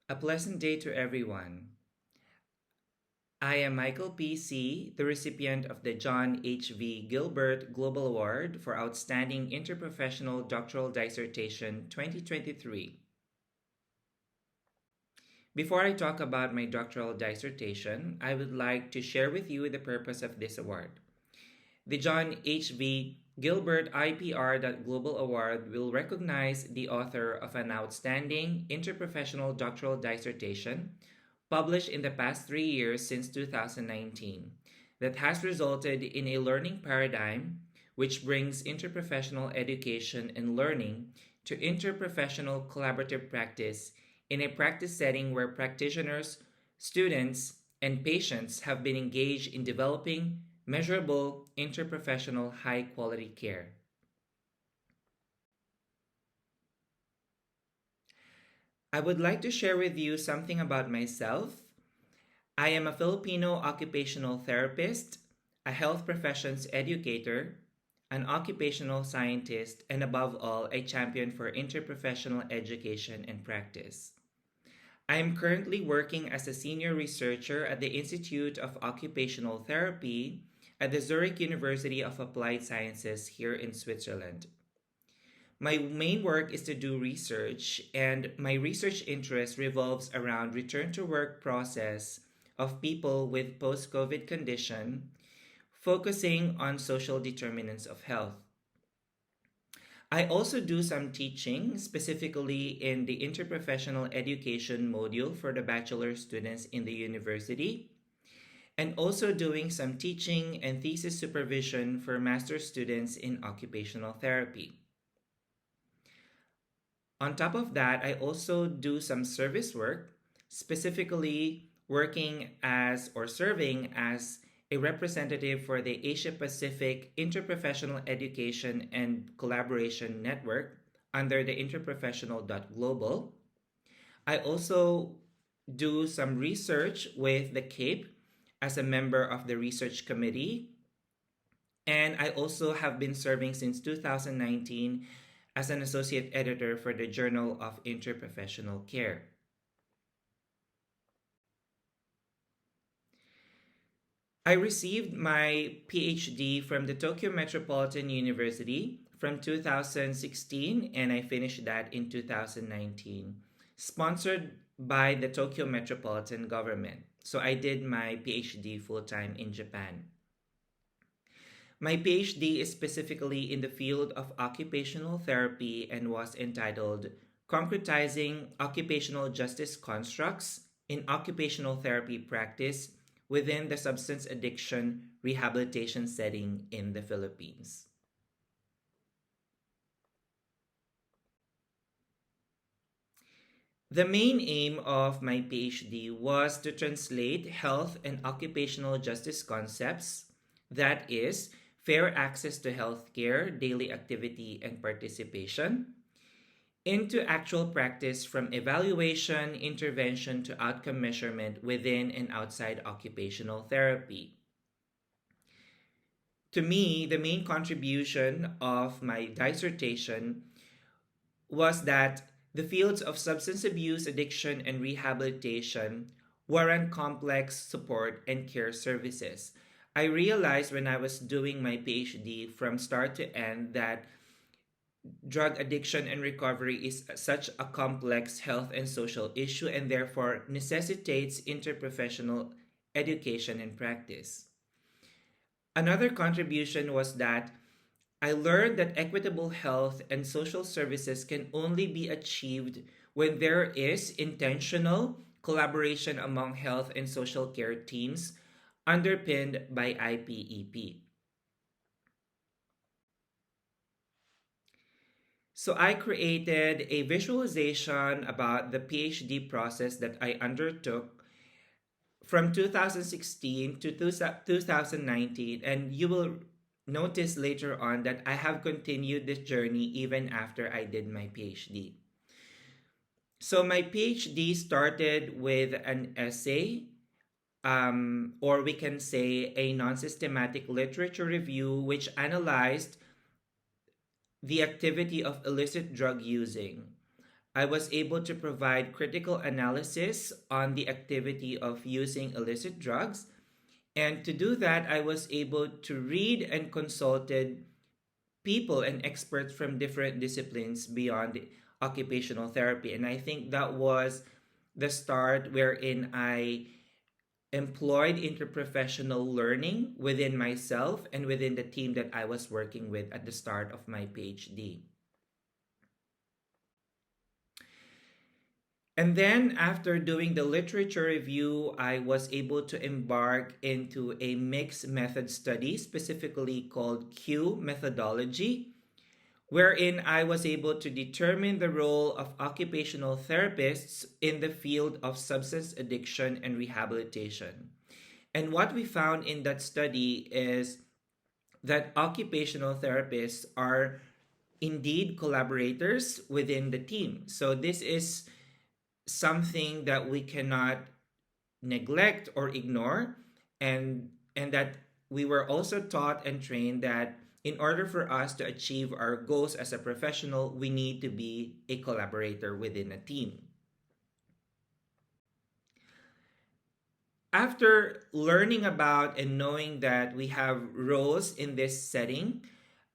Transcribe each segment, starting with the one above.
A pleasant day to everyone. I am Michael P. C., the recipient of the John H.V. Gilbert Global Award for Outstanding Interprofessional Doctoral Dissertation 2023. Before I talk about my doctoral dissertation, I would like to share with you the purpose of this award. The John H.V. Gilbert IPR.Global Award will recognize the author of an outstanding interprofessional doctoral dissertation published in the past 3 years since 2019 that has resulted in a learning paradigm which brings interprofessional education and learning to interprofessional collaborative practice in a practice setting where practitioners, students, and patients have been engaged in developing measurable interprofessional high quality care. I would like to share with you something about myself. I am a Filipino occupational therapist, a health professions educator, an occupational scientist, and above all, a champion for interprofessional education and practice. I am currently working as a senior researcher at the Institute of Occupational Therapy at the Zurich University of Applied Sciences here in Switzerland. My main work is to do research, and my research interest revolves around return to work process of people with post-COVID condition, focusing on social determinants of health. I also do some teaching, specifically in the interprofessional education module for the bachelor students in the university, and also doing some teaching and thesis supervision for master students in occupational therapy. On top of that, I also do some service work, specifically working as or serving as a representative for the Asia Pacific Interprofessional Education and Collaboration Network under the Interprofessional.Global. I also do some research with the CAPE as a member of the research committee, and I also have been serving since 2019 as an associate editor for the Journal of Interprofessional Care. I received my PhD from the Tokyo Metropolitan University from 2016, and I finished that in 2019, sponsored by the Tokyo Metropolitan Government. So I did my PhD full time in Japan. My PhD is specifically in the field of occupational therapy and was entitled Concretizing Occupational Justice Constructs in Occupational Therapy Practice within the Substance Addiction Rehabilitation Setting in the Philippines. The main aim of my PhD was to translate health and occupational justice concepts, that is, fair access to healthcare, daily activity, and participation, into actual practice from evaluation, intervention to outcome measurement within and outside occupational therapy. To me, the main contribution of my dissertation was that the fields of substance abuse, addiction, and rehabilitation warrant complex support and care services. I realized when I was doing my PhD from start to end that drug addiction and recovery is such a complex health and social issue and therefore necessitates interprofessional education and practice. Another contribution was that I learned that equitable health and social services can only be achieved when there is intentional collaboration among health and social care teams underpinned by IPEP. So I created a visualization about the PhD process that I undertook from 2016 to 2019, and you will notice later on that I have continued this journey even after I did my PhD. So my PhD started with an essay, or we can say a non-systematic literature review, which analyzed the activity of illicit drug using I was able to provide critical analysis on the activity of using illicit drugs. And to do that, I was able to read and consulted people and experts from different disciplines beyond occupational therapy. And I think that was the start wherein I employed interprofessional learning within myself and within the team that I was working with at the start of my PhD. And then, after doing the literature review, I was able to embark into a mixed method study, specifically called Q methodology, wherein I was able to determine the role of occupational therapists in the field of substance addiction and rehabilitation. And what we found in that study is that occupational therapists are indeed collaborators within the team. So, this is something that we cannot neglect or ignore, and that we were also taught and trained that in order for us to achieve our goals as a professional, we need to be a collaborator within a team. After learning about and knowing that we have roles in this setting,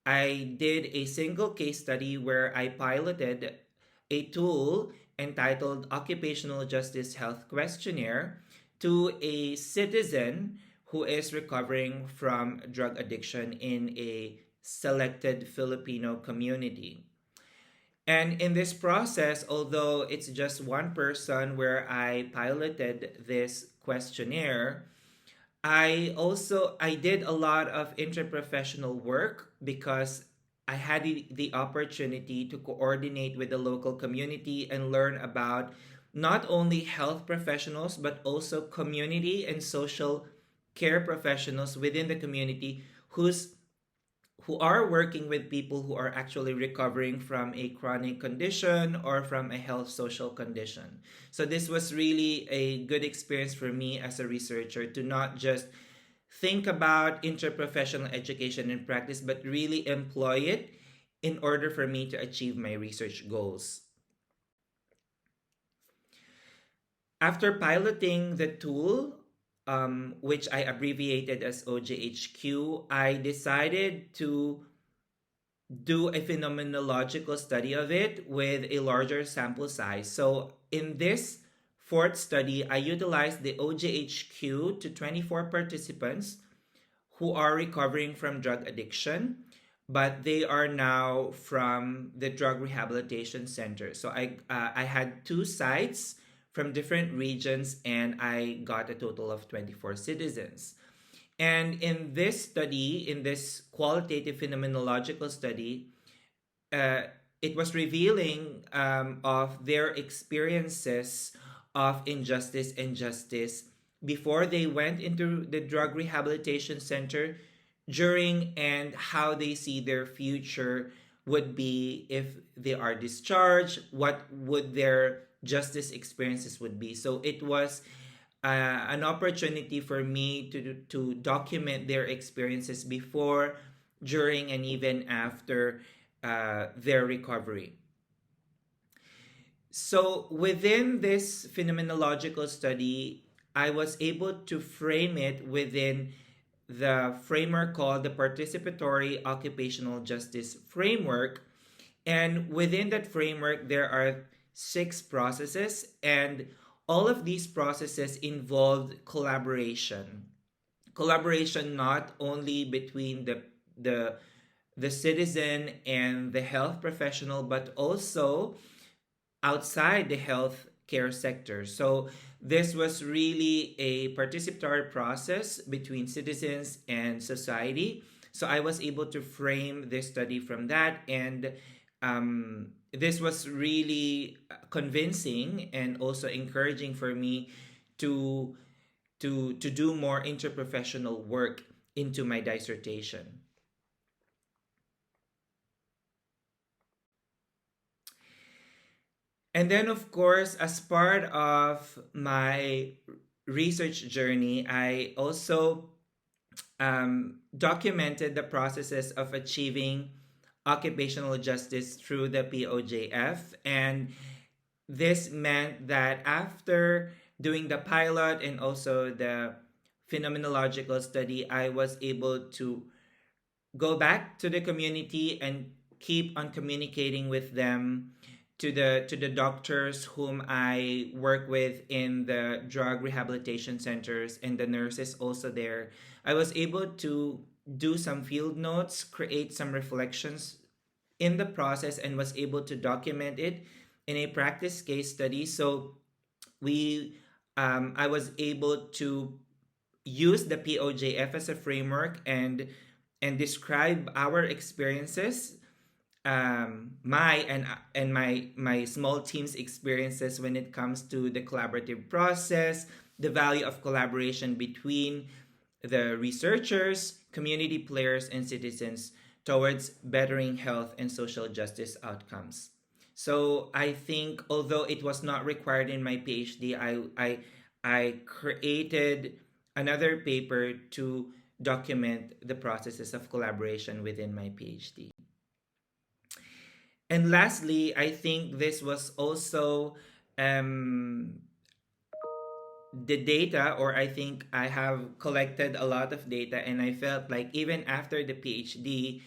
I did a single case study where I piloted a tool entitled Occupational Justice Health Questionnaire to a citizen who is recovering from drug addiction in a selected Filipino community. And in this process, although it's just one person where I piloted this questionnaire, I did a lot of interprofessional work because I had the opportunity to coordinate with the local community and learn about not only health professionals but also community and social care professionals within the community who are working with people who are actually recovering from a chronic condition or from a health social condition. So this was really a good experience for me as a researcher to not just think about interprofessional education and practice, but really employ it in order for me to achieve my research goals. After piloting the tool, which I abbreviated as OJHQ, I decided to do a phenomenological study of it with a larger sample size. So in this fourth study, I utilized the OJHQ to 24 participants who are recovering from drug addiction, but they are now from the drug rehabilitation center. So I had two sites from different regions, and I got a total of 24 citizens. And in this study, in this qualitative phenomenological study, uh, it was revealing of their experiences of injustice and justice before they went into the drug rehabilitation center, during, and how they see their future would be if they are discharged, what would their justice experiences would be. So it was an opportunity for me to document their experiences before, during, and even after their recovery. So within this phenomenological study, I was able to frame it within the framework called the Participatory Occupational Justice Framework. And within that framework, there are 6 processes, and all of these processes involved collaboration. Collaboration not only between the citizen and the health professional, but also outside the healthcare sector. So this was really a participatory process between citizens and society. So I was able to frame this study from that, and this was really convincing and also encouraging for me to to do more interprofessional work into my dissertation. And then, of course, as part of my research journey, I also documented the processes of achieving occupational justice through the POJF. And this meant that after doing the pilot and also the phenomenological study, I was able to go back to the community and keep on communicating with them, to the doctors whom I work with in the drug rehabilitation centers and the nurses also there. I was able to do some field notes, create some reflections in the process, and was able to document it in a practice case study. So we I was able to use the POJF as a framework and describe our experiences, my and my small team's experiences when it comes to the collaborative process, the value of collaboration between the researchers, community players, and citizens towards bettering health and social justice outcomes. So I think although it was not required in my PhD, I created another paper to document the processes of collaboration within my PhD. And lastly, I think this was also um, the data, or I think I have collected a lot of data, and I felt like even after the PhD,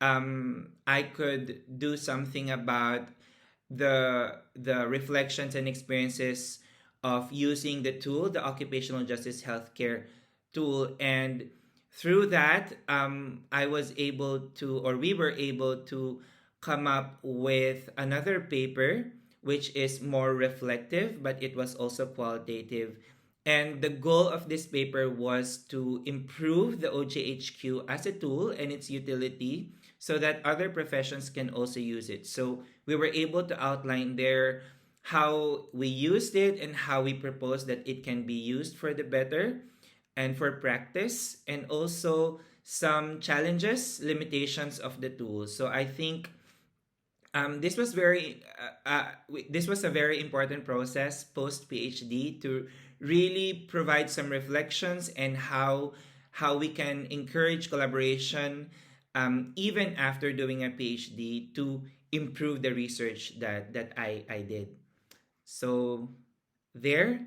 I could do something about the reflections and experiences of using the tool, the occupational justice healthcare tool, and through that, I was able to, or we were able to come up with another paper which is more reflective, but it was also qualitative. And the goal of this paper was to improve the OJHQ as a tool and its utility so that other professions can also use it. So we were able to outline there how we used it and how we propose that it can be used for the better and for practice, and also some challenges, limitations of the tool. So I think this was this was a very important process post PhD to really provide some reflections and how we can encourage collaboration even after doing a PhD to improve the research that I did. So there.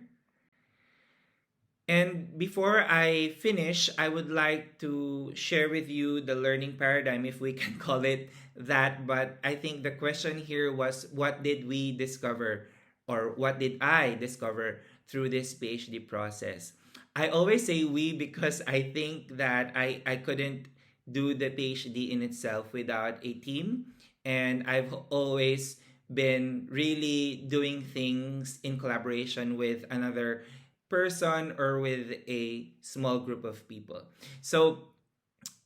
And before I finish, I would like to share with you the learning paradigm, if we can call it that. But I think the question here was, what did we discover, or what did I discover through this PhD process? I always say we because I think that I couldn't do the PhD in itself without a team. And I've always been really doing things in collaboration with another person or with a small group of people. So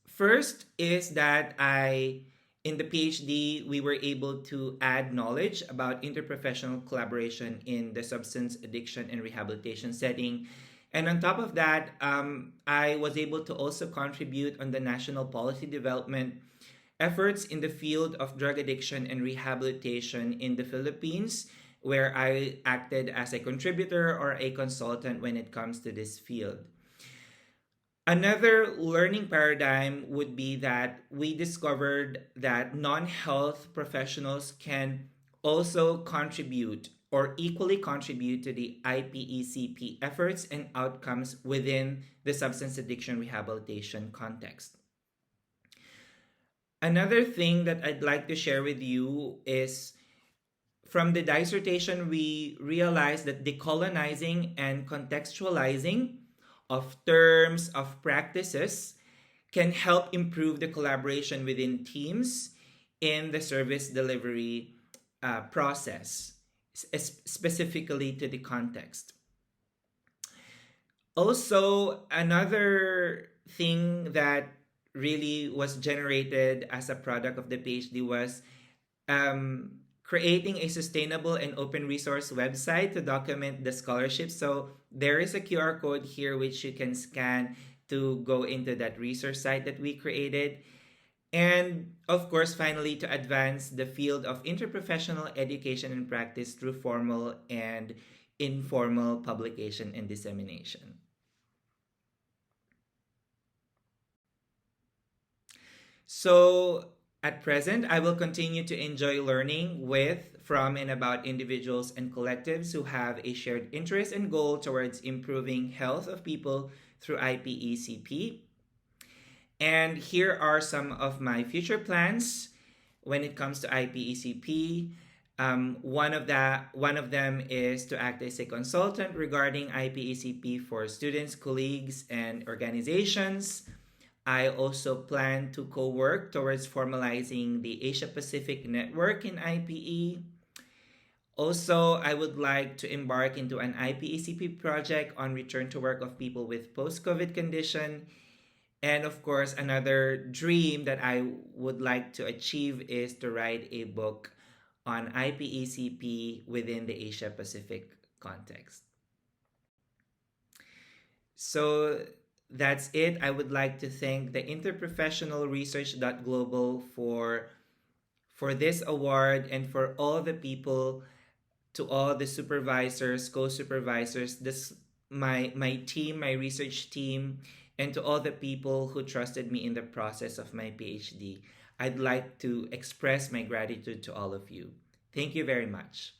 first is that in the PhD, we were able to add knowledge about interprofessional collaboration in the substance addiction and rehabilitation setting. And on top of that, I was able to also contribute on the national policy development efforts in the field of drug addiction and rehabilitation in the Philippines, where I acted as a contributor or a consultant when it comes to this field. Another learning paradigm would be that we discovered that non health professionals can also contribute or equally contribute to the IPECP efforts and outcomes within the substance addiction rehabilitation context. Another thing that I'd like to share with you is from the dissertation, we realized that decolonizing and contextualizing of terms, of practices, can help improve the collaboration within teams in the service delivery process, specifically to the context. Also, another thing that really was generated as a product of the PhD was creating a sustainable and open resource website to document the scholarship. So there is a QR code here which you can scan to go into that research site that we created. And of course, finally, to advance the field of interprofessional education and practice through formal and informal publication and dissemination. So at present, I will continue to enjoy learning with from and about individuals and collectives who have a shared interest and goal towards improving health of people through IPECP. And here are some of my future plans when it comes to IPECP. One of them is to act as a consultant regarding IPECP for students, colleagues, and organizations. I also plan to co-work towards formalizing the Asia Pacific network in IPE. Also, I would like to embark into an IPECP project on return to work of people with post-COVID condition. And of course, another dream that I would like to achieve is to write a book on IPECP within the Asia Pacific context. So that's it. I would like to thank the InterprofessionalResearch.Global for this award, and for all the people, to all the supervisors, co-supervisors, my team, my research team, and to all the people who trusted me in the process of my PhD. I'd like to express my gratitude to all of you. Thank you very much.